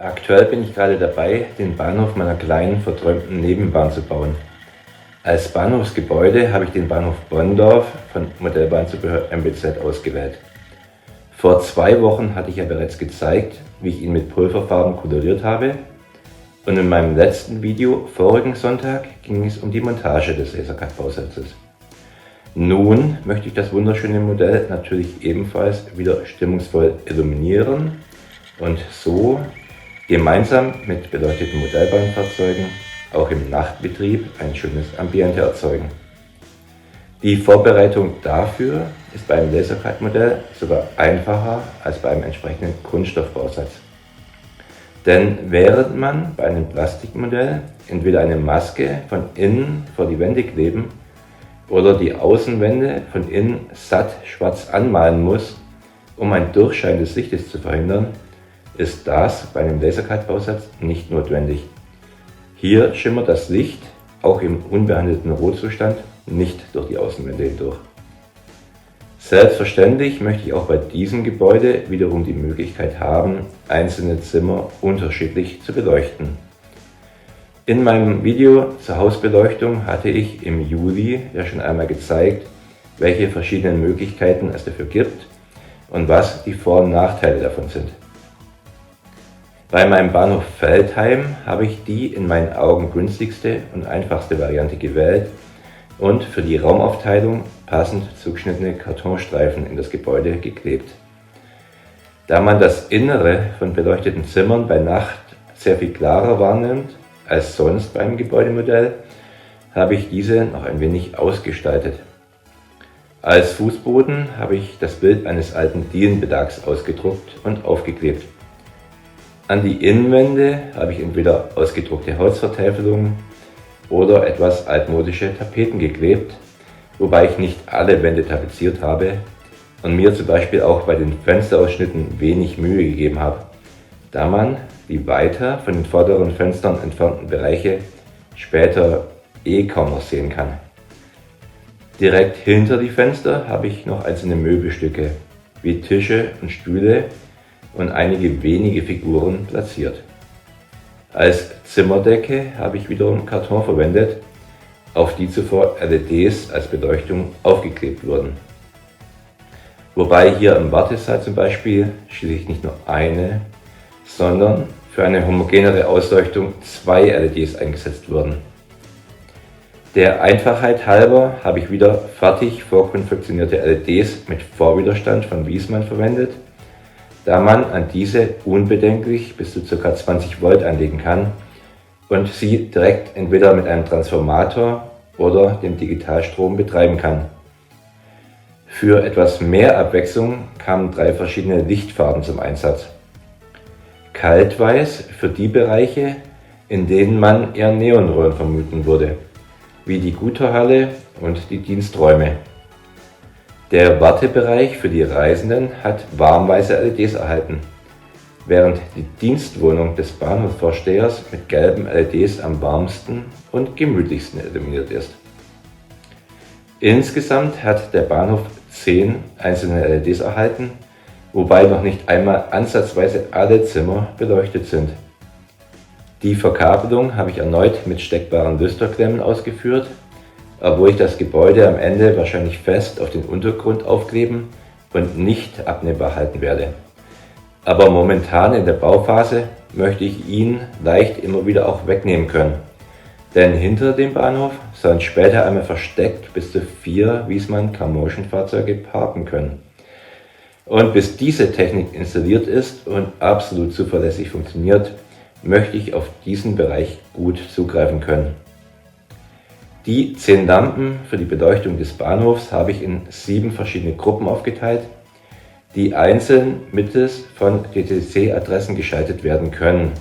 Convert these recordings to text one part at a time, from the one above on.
Aktuell bin ich gerade dabei, den Bahnhof meiner kleinen, verträumten Nebenbahn zu bauen. Als Bahnhofsgebäude habe ich den Bahnhof Bonndorf von Modellbahnzubehör MBZ ausgewählt. Vor 2 Wochen hatte ich ja bereits gezeigt, wie ich ihn mit Pulverfarben koloriert habe, und in meinem letzten Video vorigen Sonntag ging es um die Montage des Lasercut-Bausatzes. Nun möchte ich das wunderschöne Modell natürlich ebenfalls wieder stimmungsvoll illuminieren und so gemeinsam mit beleuchteten Modellbahnfahrzeugen auch im Nachtbetrieb ein schönes Ambiente erzeugen. Die Vorbereitung dafür ist beim Lasercut-Modell sogar einfacher als beim entsprechenden Kunststoffbausatz. Denn während man bei einem Plastikmodell entweder eine Maske von innen vor die Wände kleben oder die Außenwände von innen satt schwarz anmalen muss, um ein Durchscheinen des Lichtes zu verhindern, ist das bei einem Lasercut-Bausatz nicht notwendig. Hier schimmert das Licht, auch im unbehandelten Rohzustand, nicht durch die Außenwände hindurch. Selbstverständlich möchte ich auch bei diesem Gebäude wiederum die Möglichkeit haben, einzelne Zimmer unterschiedlich zu beleuchten. In meinem Video zur Hausbeleuchtung hatte ich im Juli ja schon einmal gezeigt, welche verschiedenen Möglichkeiten es dafür gibt und was die Vor- und Nachteile davon sind. Bei meinem Bahnhof Veltheim habe ich die in meinen Augen günstigste und einfachste Variante gewählt und für die Raumaufteilung passend zugeschnittene Kartonstreifen in das Gebäude geklebt. Da man das Innere von beleuchteten Zimmern bei Nacht sehr viel klarer wahrnimmt als sonst beim Gebäudemodell, habe ich diese noch ein wenig ausgestaltet. Als Fußboden habe ich das Bild eines alten Dielenbedags ausgedruckt und aufgeklebt. An die Innenwände habe ich entweder ausgedruckte Holzvertäfelungen oder etwas altmodische Tapeten geklebt, wobei ich nicht alle Wände tapeziert habe und mir zum Beispiel auch bei den Fensterausschnitten wenig Mühe gegeben habe, da man die weiter von den vorderen Fenstern entfernten Bereiche später kaum noch sehen kann. Direkt hinter die Fenster habe ich noch einzelne Möbelstücke wie Tische und Stühle und einige wenige Figuren platziert. Als Zimmerdecke habe ich wiederum Karton verwendet, auf die zuvor LEDs als Beleuchtung aufgeklebt wurden. Wobei hier im Wartesaal zum Beispiel schließlich nicht nur eine, sondern für eine homogenere Ausleuchtung 2 LEDs eingesetzt wurden. Der Einfachheit halber habe ich wieder fertig vorkonfektionierte LEDs mit Vorwiderstand von Wiesmann verwendet, da man an diese unbedenklich bis zu ca. 20 Volt anlegen kann und sie direkt entweder mit einem Transformator oder dem Digitalstrom betreiben kann. Für etwas mehr Abwechslung kamen 3 verschiedene Lichtfarben zum Einsatz. Kaltweiß für die Bereiche, in denen man eher Neonröhren vermuten würde, wie die Güterhalle und die Diensträume. Der Wartebereich für die Reisenden hat warmweiße LEDs erhalten, während die Dienstwohnung des Bahnhofsvorstehers mit gelben LEDs am warmsten und gemütlichsten illuminiert ist. Insgesamt hat der Bahnhof 10 einzelne LEDs erhalten, wobei noch nicht einmal ansatzweise alle Zimmer beleuchtet sind. Die Verkabelung habe ich erneut mit steckbaren Lüsterklemmen ausgeführt, obwohl ich das Gebäude am Ende wahrscheinlich fest auf den Untergrund aufkleben und nicht abnehmbar halten werde. Aber momentan in der Bauphase möchte ich ihn leicht immer wieder auch wegnehmen können. Denn hinter dem Bahnhof sollen später einmal versteckt bis zu 4 Wiesmann Carmotion-Fahrzeuge parken können. Und bis diese Technik installiert ist und absolut zuverlässig funktioniert, möchte ich auf diesen Bereich gut zugreifen können. Die 10 Lampen für die Beleuchtung des Bahnhofs habe ich in 7 verschiedene Gruppen aufgeteilt, die einzeln mittels von DTC-Adressen geschaltet werden können.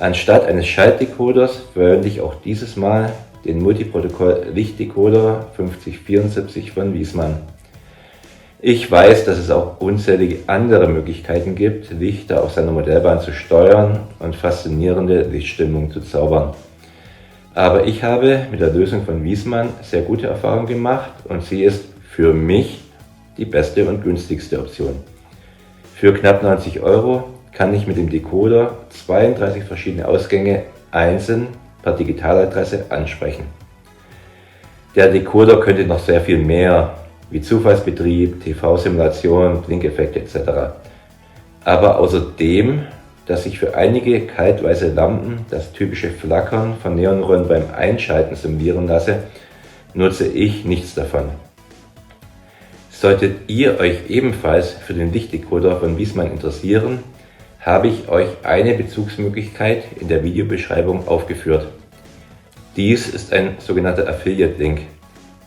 Anstatt eines Schaltdecoders verwende ich auch dieses Mal den Multiprotokoll-Lichtdecoder 5074 von Wiesmann. Ich weiß, dass es auch unzählige andere Möglichkeiten gibt, Lichter auf seiner Modellbahn zu steuern und faszinierende Lichtstimmung zu zaubern. Aber ich habe mit der Lösung von Wiesmann sehr gute Erfahrungen gemacht und sie ist für mich die beste und günstigste Option. Für knapp 90 € kann ich mit dem Decoder 32 verschiedene Ausgänge einzeln per Digitaladresse ansprechen. Der Decoder könnte noch sehr viel mehr, wie Zufallsbetrieb, TV-Simulation, Blinkeffekte etc. Aber außerdem, dass ich für einige kaltweiße Lampen das typische Flackern von Neonröhren beim Einschalten simulieren lasse, nutze ich nichts davon. Solltet ihr euch ebenfalls für den Lichtdecoder von Wiesmann interessieren, habe ich euch eine Bezugsmöglichkeit in der Videobeschreibung aufgeführt. Dies ist ein sogenannter Affiliate-Link.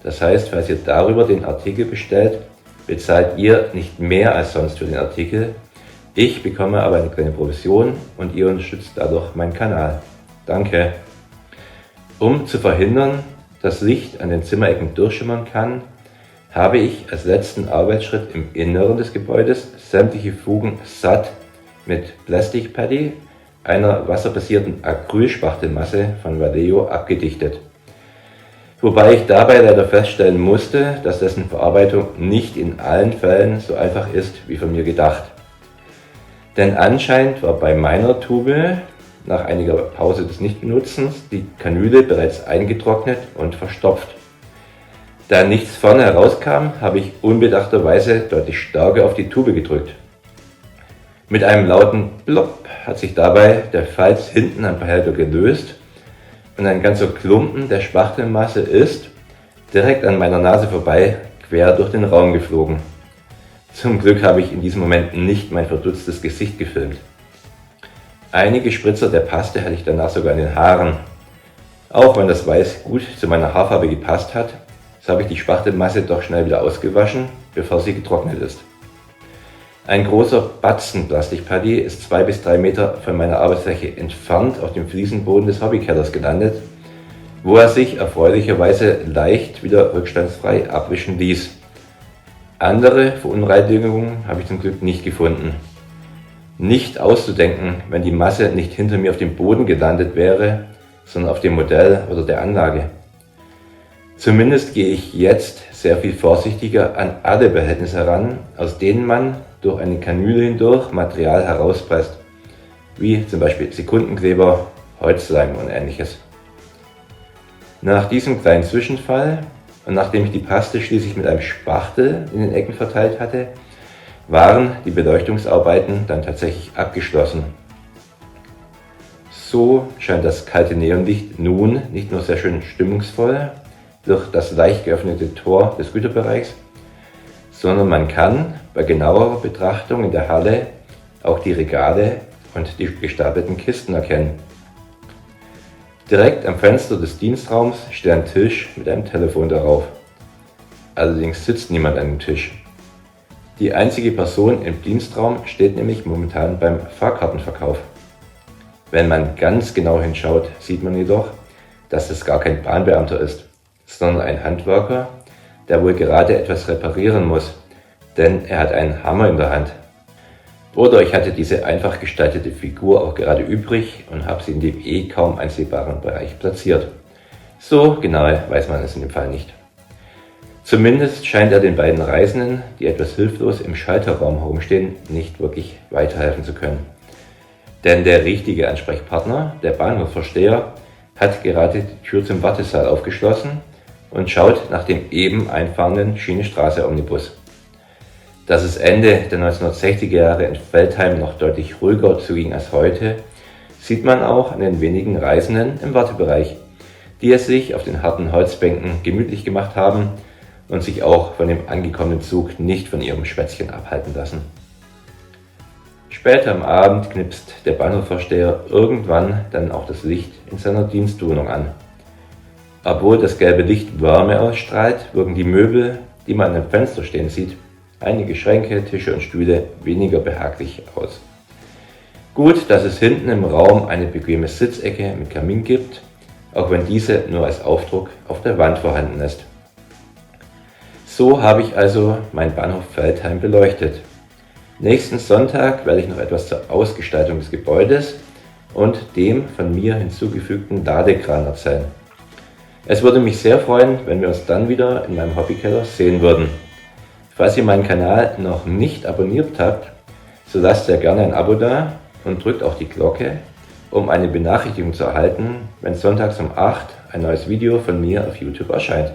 Das heißt, falls ihr darüber den Artikel bestellt, bezahlt ihr nicht mehr als sonst für den Artikel. Ich bekomme aber eine kleine Provision und ihr unterstützt dadurch meinen Kanal. Danke! Um zu verhindern, dass Licht an den Zimmerecken durchschimmern kann, habe ich als letzten Arbeitsschritt im Inneren des Gebäudes sämtliche Fugen satt mit Plastic Putty, einer wasserbasierten Acrylspachtelmasse von Vallejo, abgedichtet. Wobei ich dabei leider feststellen musste, dass dessen Verarbeitung nicht in allen Fällen so einfach ist wie von mir gedacht. Denn anscheinend war bei meiner Tube nach einiger Pause des Nichtbenutzens die Kanüle bereits eingetrocknet und verstopft. Da nichts vorne herauskam, habe ich unbedachterweise deutlich stärker auf die Tube gedrückt. Mit einem lauten Plopp hat sich dabei der Falz hinten am Behälter gelöst und ein ganzer Klumpen der Spachtelmasse ist direkt an meiner Nase vorbei quer durch den Raum geflogen. Zum Glück habe ich in diesem Moment nicht mein verdutztes Gesicht gefilmt. Einige Spritzer der Paste hatte ich danach sogar in den Haaren. Auch wenn das Weiß gut zu meiner Haarfarbe gepasst hat, so habe ich die Spachtelmasse doch schnell wieder ausgewaschen, bevor sie getrocknet ist. Ein großer Batzen Plastikputty ist 2 bis 3 Meter von meiner Arbeitsfläche entfernt auf dem Fliesenboden des Hobbykellers gelandet, wo er sich erfreulicherweise leicht wieder rückstandsfrei abwischen ließ. Andere Verunreinigungen habe ich zum Glück nicht gefunden. Nicht auszudenken, wenn die Masse nicht hinter mir auf dem Boden gelandet wäre, sondern auf dem Modell oder der Anlage. Zumindest gehe ich jetzt sehr viel vorsichtiger an alle Behältnisse heran, aus denen man durch eine Kanüle hindurch Material herauspresst, wie zum Beispiel Sekundenkleber, Holzleim und ähnliches. Nach diesem kleinen Zwischenfall und nachdem ich die Paste schließlich mit einem Spachtel in den Ecken verteilt hatte, waren die Beleuchtungsarbeiten dann tatsächlich abgeschlossen. So scheint das kalte Neonlicht nun nicht nur sehr schön stimmungsvoll durch das leicht geöffnete Tor des Güterbereichs, sondern man kann bei genauerer Betrachtung in der Halle auch die Regale und die gestapelten Kisten erkennen. Direkt am Fenster des Dienstraums steht ein Tisch mit einem Telefon darauf. Allerdings sitzt niemand an dem Tisch. Die einzige Person im Dienstraum steht nämlich momentan beim Fahrkartenverkauf. Wenn man ganz genau hinschaut, sieht man jedoch, dass es gar kein Bahnbeamter ist, sondern ein Handwerker, der wohl gerade etwas reparieren muss, denn er hat einen Hammer in der Hand. Oder ich hatte diese einfach gestaltete Figur auch gerade übrig und habe sie in dem kaum einsehbaren Bereich platziert. So genau weiß man es in dem Fall nicht. Zumindest scheint er den beiden Reisenden, die etwas hilflos im Schalterraum herumstehen, nicht wirklich weiterhelfen zu können. Denn der richtige Ansprechpartner, der Bahnhofsvorsteher, hat gerade die Tür zum Wartesaal aufgeschlossen und schaut nach dem eben einfahrenden Schienenstraße-Omnibus. Dass es Ende der 1960er Jahre in Veltheim noch deutlich ruhiger zuging als heute, sieht man auch an den wenigen Reisenden im Wartebereich, die es sich auf den harten Holzbänken gemütlich gemacht haben und sich auch von dem angekommenen Zug nicht von ihrem Schwätzchen abhalten lassen. Später am Abend knipst der Bahnhofsvorsteher irgendwann dann auch das Licht in seiner Dienstwohnung an. Obwohl das gelbe Licht Wärme ausstrahlt, wirken die Möbel, die man am Fenster stehen sieht, einige Schränke, Tische und Stühle, weniger behaglich aus. Gut, dass es hinten im Raum eine bequeme Sitzecke mit Kamin gibt, auch wenn diese nur als Aufdruck auf der Wand vorhanden ist. So habe ich also meinen Bahnhof Veltheim beleuchtet. Nächsten Sonntag werde ich noch etwas zur Ausgestaltung des Gebäudes und dem von mir hinzugefügten Ladekran erzählen. Es würde mich sehr freuen, wenn wir uns dann wieder in meinem Hobbykeller sehen würden. Falls ihr meinen Kanal noch nicht abonniert habt, so lasst sehr gerne ein Abo da und drückt auch die Glocke, um eine Benachrichtigung zu erhalten, wenn sonntags um 8 ein neues Video von mir auf YouTube erscheint.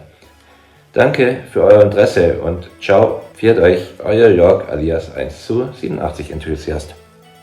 Danke für euer Interesse und ciao, pfiat euch, euer Jörg alias 1 zu 87 Enthusiast.